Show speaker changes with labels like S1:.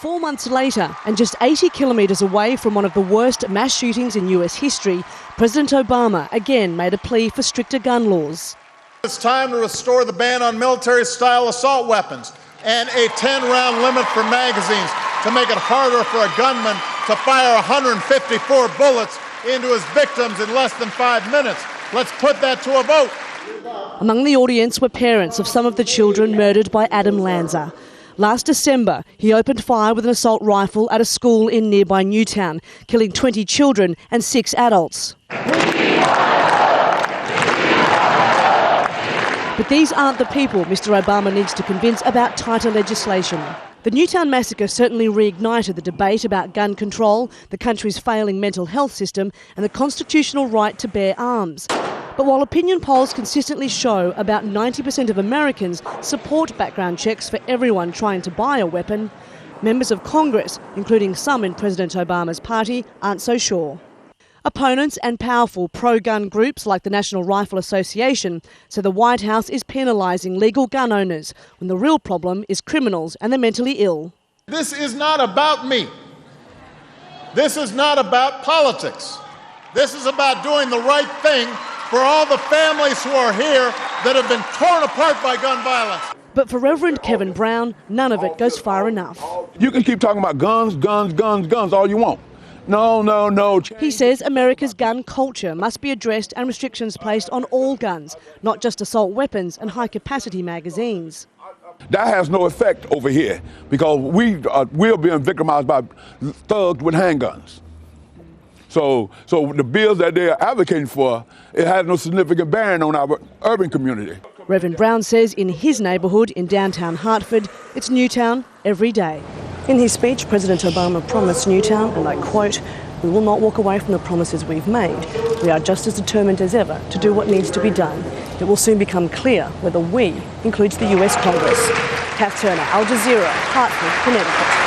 S1: 4 months later, and just 80 kilometres away from one of the worst mass shootings in US history, President Obama again made a plea for stricter gun laws.
S2: It's time to restore the ban on military-style assault weapons and a 10-round limit for magazines to make it harder for a gunman to fire 154 bullets into his victims in less than 5 minutes. Let's put that to a vote.
S1: Among the audience were parents of some of the children murdered by Adam Lanza. Last December, he opened fire with an assault rifle at a school in nearby Newtown, killing 20 children and 6 adults. But these aren't the people Mr. Obama needs to convince about tighter legislation. The Newtown massacre certainly reignited the debate about gun control, the country's failing mental health system and the constitutional right to bear arms. But while opinion polls consistently show about 90% of Americans support background checks for everyone trying to buy a weapon, members of Congress, including some in President Obama's party, aren't so sure. Opponents and powerful pro-gun groups like the National Rifle Association say the White House is penalising legal gun owners when the real problem is criminals and the mentally ill.
S2: This is not about me. This is not about politics. This is about doing the right thing for all the families who are here that have been torn apart by gun violence.
S1: But for Reverend Kevin Brown, none of it goes far enough.
S3: You can keep talking about guns, guns, guns, guns all you want. No.
S1: He says America's gun culture must be addressed and restrictions placed on all guns, not just assault weapons and high-capacity magazines.
S3: That has no effect over here because we're being victimized by thugs with handguns. So the bills that they're advocating for, it has no significant bearing on our urban community.
S1: Reverend Brown says in his neighbourhood in downtown Hartford, it's Newtown every day. In his speech, President Obama promised Newtown, and I quote, "We will not walk away from the promises we've made. We are just as determined as ever to do what needs to be done. It will soon become clear whether we includes the US Congress." Cath, Al Jazeera, Hartford, Connecticut.